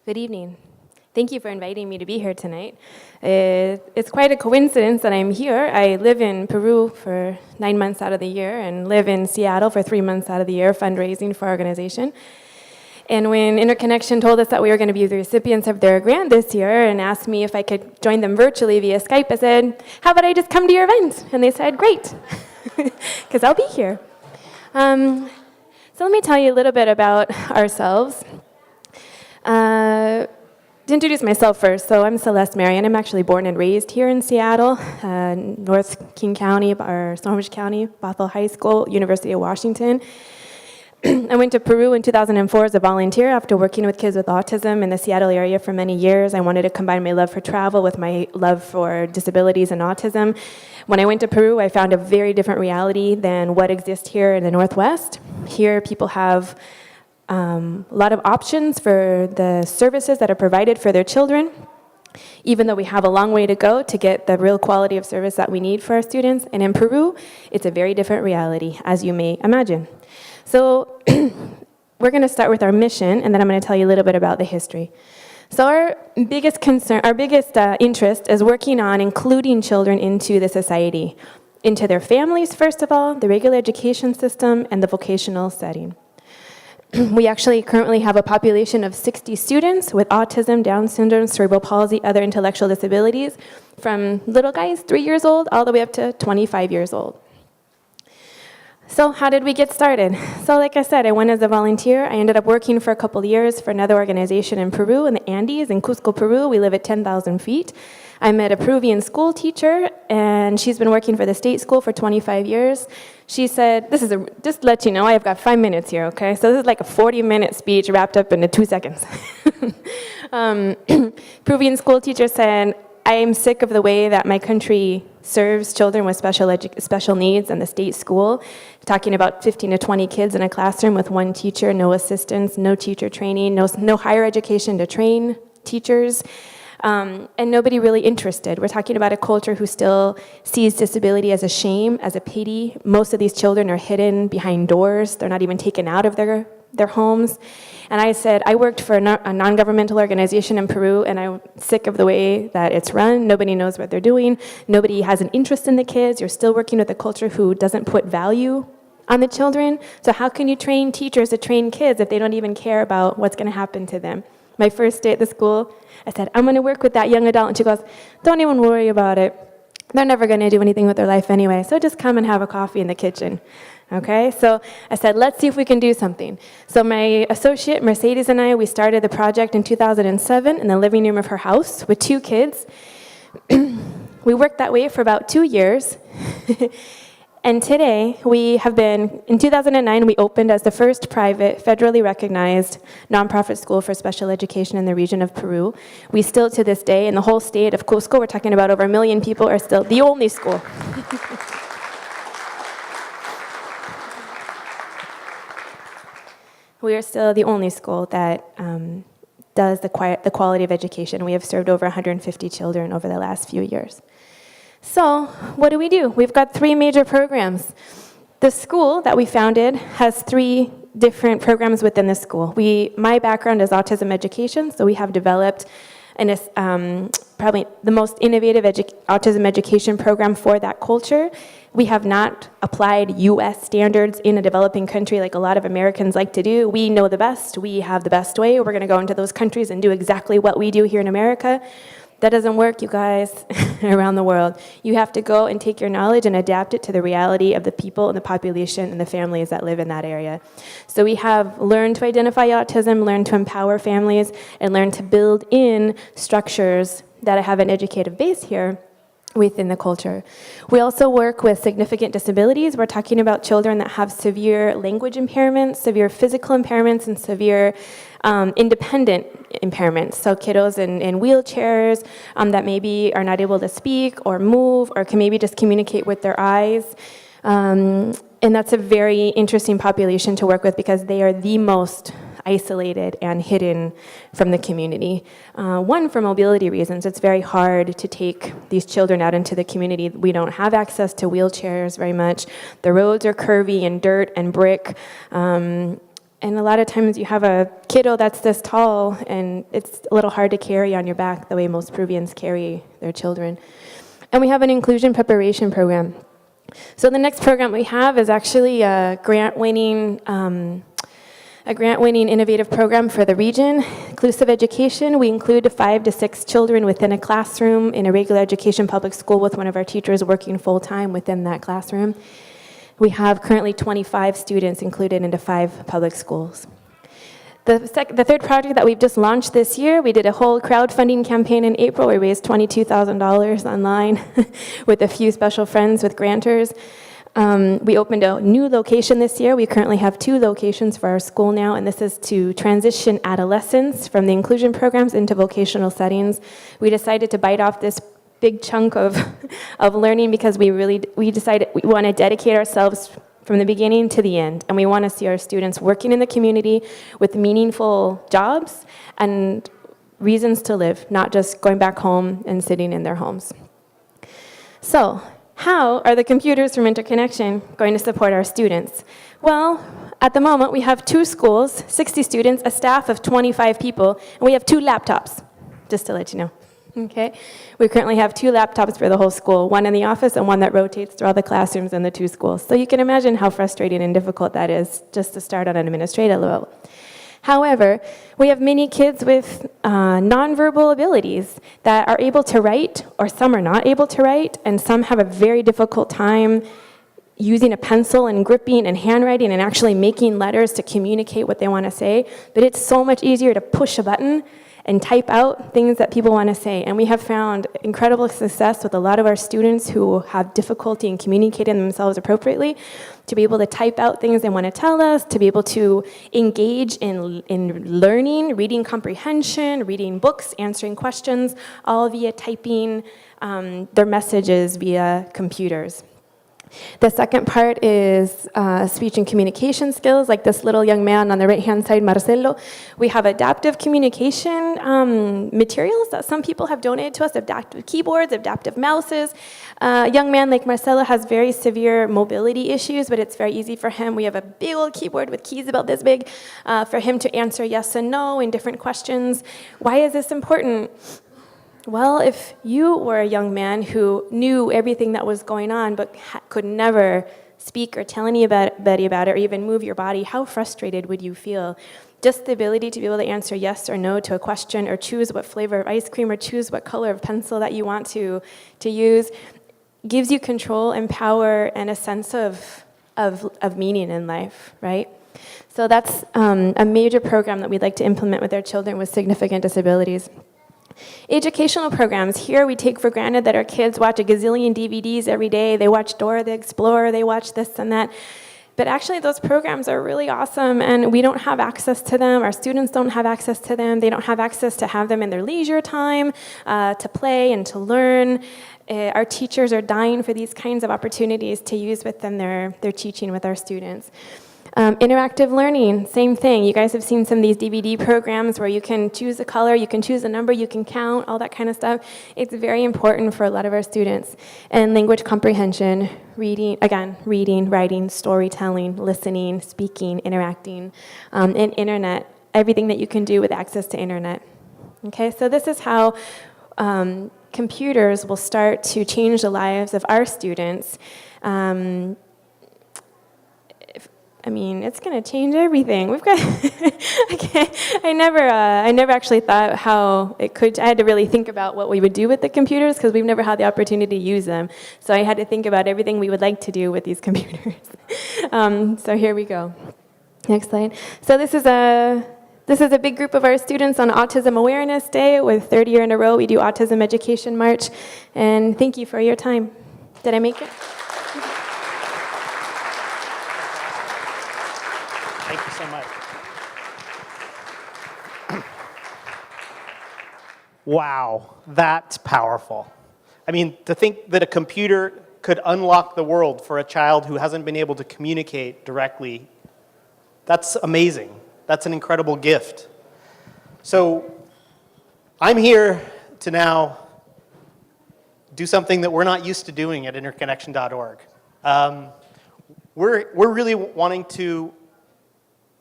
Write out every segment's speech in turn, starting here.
Good evening. Thank you for inviting me to be here tonight. It's quite a coincidence that I'm here. I live in Peru for 9 months out of the year and live in Seattle for 3 months out of the year fundraising for our organization. And when InterConnection told us that we were going to be the recipients of their grant this year and asked me if I could join them virtually via Skype, I said, how about I just come to your event? And they said, great, because I'll be here. So let me tell you a little bit about ourselves. To introduce myself first, so I'm Celeste Marion. I'm actually born and raised here in Seattle, North King County, or Snohomish County, Bothell High School, University of Washington. I went to Peru in 2004 as a volunteer after working with kids with autism in the Seattle area for many years. I wanted to combine my love for travel with my love for disabilities and autism. When I went to Peru, I found a very different reality than what exists here in the Northwest. Here, people have a lot of options for the services that are provided for their children, even though we have a long way to go to get the real quality of service that we need for our students. And in Peru, it's a very different reality, as you may imagine. So we're going to start with our mission, and then I'm going to tell you a little bit about the history. So our biggest concern, our biggest interest is working on including children into the society, into their families, first of all, the regular education system, and the vocational setting. We actually currently have a population of 60 students with autism, Down syndrome, cerebral palsy, other intellectual disabilities, from little guys, 3 years old, all the way up to 25 years old. So how did we get started? So like I said, I went as a volunteer. I ended up working for a couple of years for another organization in Peru, in the Andes, in Cusco, Peru. We live at 10,000 feet. I met a Peruvian school teacher, and she's been working for the state school for 25 years. She said, just to let you know, I've got 5 minutes here, okay? So this is like a 40-minute speech wrapped up into 2 seconds. Peruvian school teacher said, I am sick of the way that my country serves children with special needs in the state school, talking about 15 to 20 kids in a classroom with one teacher, no assistants, no teacher training, no higher education to train teachers. And nobody really interested. We're talking about a culture who still sees disability as a shame, as a pity. Most of these children are hidden behind doors. They're not even taken out of their homes. And I said, I worked for a non-governmental organization in Peru, and I'm sick of the way that it's run. Nobody knows what they're doing. Nobody has an interest in the kids. You're still working with a culture who doesn't put value on the children. So how can you train teachers to train kids if they don't even care about what's going to happen to them? My first day at the school, I said, I'm going to work with that young adult. And she goes, don't even worry about it. They're never going to do anything with their life anyway, so just come and have a coffee in the kitchen. Okay, so I said, let's see if we can do something. So my associate, Mercedes, and I, we started the project in 2007 in the living room of her house with 2 kids. We worked that way for about 2 years. And today, in 2009, we opened as the first private, federally recognized nonprofit school for special education in the region of Peru. We still, to this day, in the whole state of Cusco, we're talking about over 1 million people, are still the only school. We are still the only school that does the quality of education. We have served over 150 children over the last few years. So what do? We've got 3 major programs. The school that we founded has 3 different programs within the school. My background is autism education, so we have developed probably the most innovative autism education program for that culture. We have not applied U.S. standards in a developing country like a lot of Americans like to do. We know the best. We have the best way. We're going to go into those countries and do exactly what we do here in America. That doesn't work, you guys, around the world. You have to go and take your knowledge and adapt it to the reality of the people and the population and the families that live in that area. So we have learned to identify autism, learned to empower families, and learned to build in structures that have an educative base here within the culture. We also work with significant disabilities. We're talking about children that have severe language impairments, severe physical impairments, and severe independent impairments. So kiddos in wheelchairs that maybe are not able to speak or move or can maybe just communicate with their eyes. And that's a very interesting population to work with because they are the most isolated and hidden from the community. One, for mobility reasons. It's very hard to take these children out into the community. We don't have access to wheelchairs very much. The roads are curvy and dirt and brick. And a lot of times you have a kiddo that's this tall, and it's a little hard to carry on your back the way most Peruvians carry their children. And we have an inclusion preparation program. So the next program we have is actually a grant-winning innovative program for the region. Inclusive education, we include 5 to 6 children within a classroom in a regular education public school with one of our teachers working full-time within that classroom. We have currently 25 students included into 5 public schools. The third project that we've just launched this year, we did a whole crowdfunding campaign in April. We raised $22,000 online with a few special friends with grantors. We opened a new location this year. We currently have 2 locations for our school now, and this is to transition adolescents from the inclusion programs into vocational settings. We decided to bite off this big chunk of learning because we decided we want to dedicate ourselves from the beginning to the end, and we want to see our students working in the community with meaningful jobs and reasons to live, not just going back home and sitting in their homes. So, how are the computers from InterConnection going to support our students? Well, at the moment, we have 2 schools, 60 students, a staff of 25 people, and we have 2 laptops, just to let you know. Okay? We currently have 2 laptops for the whole school, one in the office and one that rotates through all the classrooms in the 2 schools. So you can imagine how frustrating and difficult that is just to start on an administrative level. However, we have many kids with nonverbal abilities that are able to write, or some are not able to write, and some have a very difficult time using a pencil and gripping and handwriting and actually making letters to communicate what they want to say. But it's so much easier to push a button and type out things that people want to say. And we have found incredible success with a lot of our students who have difficulty in communicating themselves appropriately, to be able to type out things they want to tell us, to be able to engage in learning, reading comprehension, reading books, answering questions, all via typing their messages via computers. The second part is speech and communication skills, like this little young man on the right-hand side, Marcelo. We have adaptive communication materials that some people have donated to us, adaptive keyboards, adaptive mouses. A young man like Marcelo has very severe mobility issues, but it's very easy for him. We have a big old keyboard with keys about this big for him to answer yes and no in different questions. Why is this important? Well, if you were a young man who knew everything that was going on but could never speak or tell anybody about it or even move your body, how frustrated would you feel? Just the ability to be able to answer yes or no to a question, or choose what flavor of ice cream, or choose what color of pencil that you want to use, gives you control and power and a sense of meaning in life, right? So that's a major program that we'd like to implement with our children with significant disabilities. Educational programs. Here we take for granted that our kids watch a gazillion DVDs every day. They watch Dora the Explorer, they watch this and that. But actually those programs are really awesome, and we don't have access to them. Our students don't have access to them. They don't have access to have them in their leisure time, to play and to learn. Our teachers are dying for these kinds of opportunities to use within their teaching with our students. Interactive learning, same thing. You guys have seen some of these DVD programs where you can choose a color, you can choose a number, you can count, all that kind of stuff. It's very important for a lot of our students. And language comprehension, reading, writing, storytelling, listening, speaking, interacting, and internet, everything that you can do with access to internet. Okay, so this is how computers will start to change the lives of our students. It's going to change everything. We've got. I never actually thought how it could. I had to really think about what we would do with the computers because we've never had the opportunity to use them. So I had to think about everything we would like to do with these computers. So here we go. Next slide. So this is a big group of our students on Autism Awareness Day. With 3rd year in a row, we do Autism Education March. And thank you for your time. Did I make it? Thank you so much. Wow, that's powerful. To think that a computer could unlock the world for a child who hasn't been able to communicate directly, that's amazing. That's an incredible gift. So I'm here to now do something that we're not used to doing at interconnection.org. We're really wanting to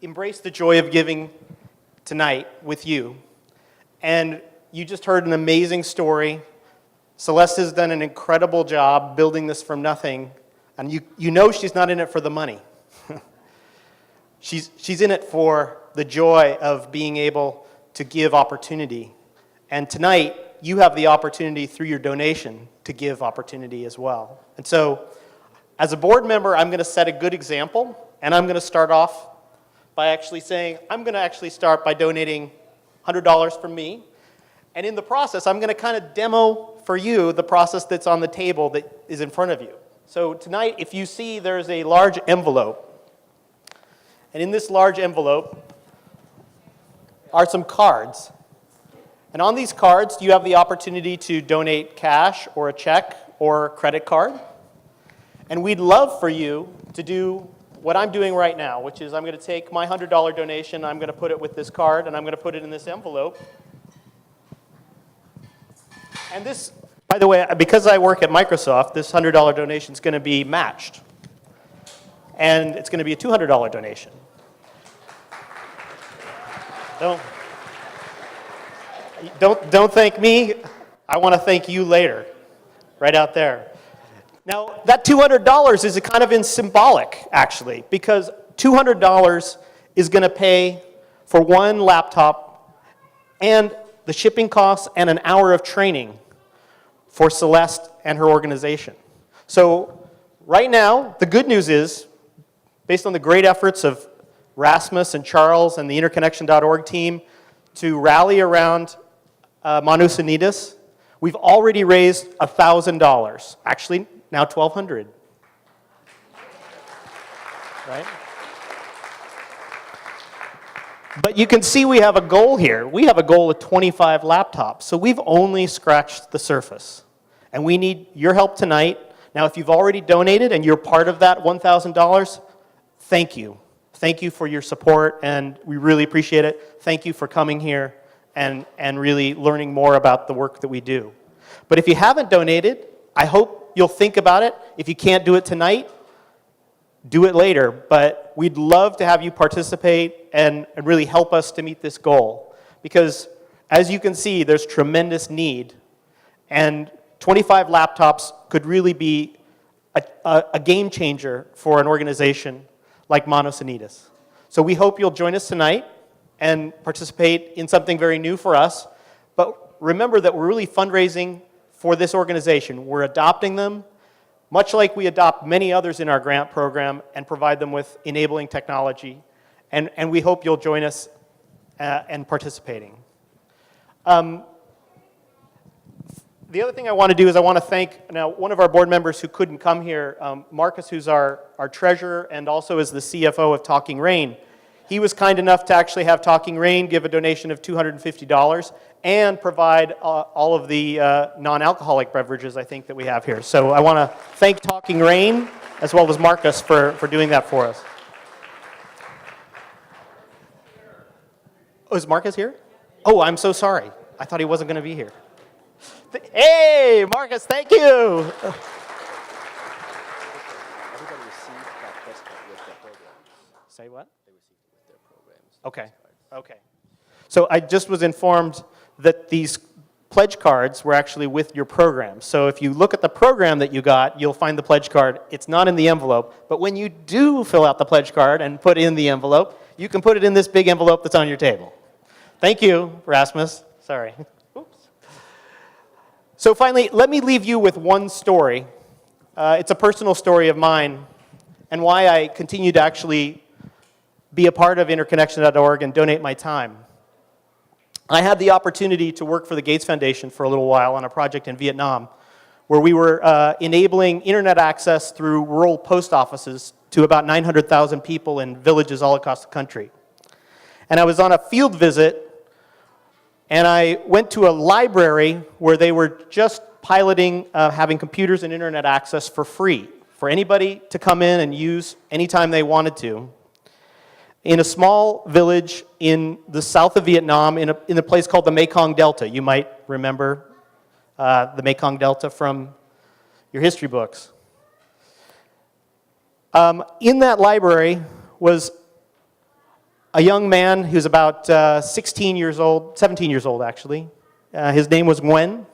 embrace the joy of giving tonight with you. And you just heard an amazing story. Celeste has done an incredible job building this from nothing. And you know she's not in it for the money. She's in it for the joy of being able to give opportunity. And tonight, you have the opportunity through your donation to give opportunity as well. And so, as a board member, I'm going to set a good example, and I'm going to start off by actually saying, I'm going to actually start by donating $100 from me. And in the process, I'm going to kind of demo for you the process that's on the table that is in front of you. So tonight, if you see, there's a large envelope. And in this large envelope are some cards. And on these cards, you have the opportunity to donate cash or a check or a credit card. And we'd love for you to do what I'm doing right now, which is I'm going to take my $100 donation, I'm going to put it with this card, and I'm going to put it in this envelope. And this, by the way, because I work at Microsoft, this $100 donation is going to be matched. And it's going to be a $200 donation. Don't thank me. I want to thank you later, right out there. Now, that $200 is kind of symbolic, actually, because $200 is going to pay for one laptop and the shipping costs and an hour of training for Celeste and her organization. So right now, the good news is, based on the great efforts of Rasmus and Charles and the InterConnection.org team to rally around Manos Unidas, we've already raised $1,000. Actually, now $1,200. Right? But you can see we have a goal here. We have a goal of 25 laptops. So we've only scratched the surface. And we need your help tonight. Now, if you've already donated and you're part of that $1,000, thank you. Thank you for your support, and we really appreciate it. Thank you for coming here and really learning more about the work that we do. But if you haven't donated, I hope you'll think about it. If you can't do it tonight, do it later. But we'd love to have you participate and really help us to meet this goal. Because as you can see, there's tremendous need. And 25 laptops could really be a game changer for an organization like Manos Unidas. So we hope you'll join us tonight and participate in something very new for us. But remember that we're really fundraising for this organization. We're adopting them, much like we adopt many others in our grant program and provide them with enabling technology. And we hope you'll join us in participating. The other thing I want to do is I want to thank now one of our board members who couldn't come here, Marcus, who's our treasurer and also is the CFO of Talking Rain. He was kind enough to actually have Talking Rain give a donation of $250 and provide all of the non-alcoholic beverages, I think, that we have here. So I want to thank Talking Rain as well as Marcus for doing that for us. Oh, is Marcus here? Oh, I'm so sorry. I thought he wasn't going to be here. Hey, Marcus, thank you. Everybody received that test with their programs. Say what? They received it with their programs. Okay, okay. So I just was informed that these pledge cards were actually with your program. So if you look at the program that you got, you'll find the pledge card. It's not in the envelope, but when you do fill out the pledge card and put in the envelope, you can put it in this big envelope that's on your table. Thank you, Rasmus. Sorry. So finally, let me leave you with one story. It's a personal story of mine and why I continue to actually be a part of InterConnection.org and donate my time. I had the opportunity to work for the Gates Foundation for a little while on a project in Vietnam where we were enabling internet access through rural post offices to about 900,000 people in villages all across the country. And I was on a field visit and I went to a library where they were just piloting having computers and internet access for free for anybody to come in and use anytime they wanted to. In a small village in the south of Vietnam, in a place called the Mekong Delta. You might remember the Mekong Delta from your history books. In that library was a young man who's about 16 years old, 17 years old actually. His name was Nguyen.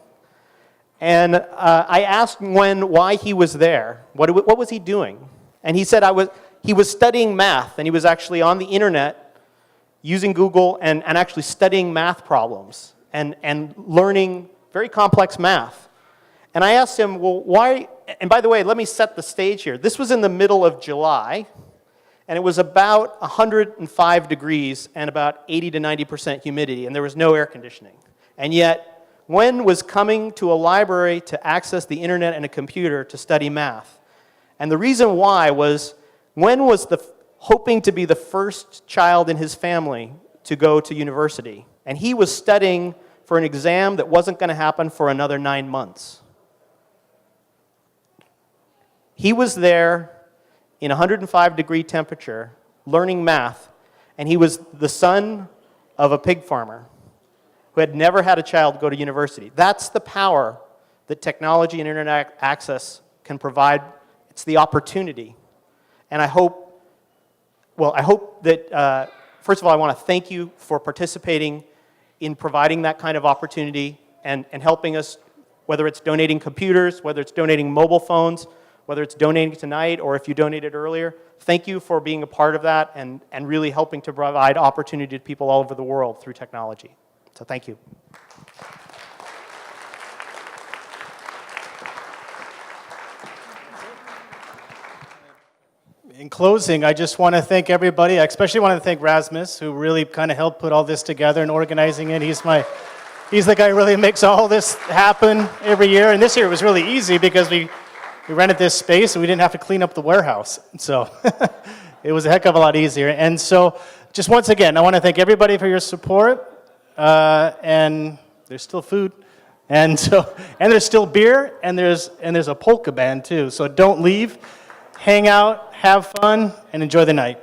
And I asked Nguyen why he was there. What was he doing? And he said he was studying math, and he was actually on the internet using Google and actually studying math problems and learning very complex math. And I asked him, well, why? And by the way, let me set the stage here. This was in the middle of July, and it was about 105 degrees and about 80 to 90% humidity, and there was no air conditioning. And yet, Nguyen was coming to a library to access the internet and a computer to study math. And the reason why was Nguyen was hoping to be the first child in his family to go to university. And he was studying for an exam that wasn't going to happen for another 9 months. He was there in 105-degree temperature learning math, and he was the son of a pig farmer who had never had a child go to university. That's the power that technology and internet access can provide. It's the opportunity. And I hope that, first of all, I want to thank you for participating in providing that kind of opportunity and helping us, whether it's donating computers, whether it's donating mobile phones, whether it's donating tonight or if you donated earlier. Thank you for being a part of that and really helping to provide opportunity to people all over the world through technology. So thank you. In closing, I just want to thank everybody. I especially want to thank Rasmus, who really kind of helped put all this together and organizing it. He's the guy who really makes all this happen every year. And this year it was really easy because we rented this space and we didn't have to clean up the warehouse. So it was a heck of a lot easier. And so just once again, I want to thank everybody for your support. And there's still food. And there's still beer, and there's a polka band too. So don't leave. Hang out, have fun, and enjoy the night.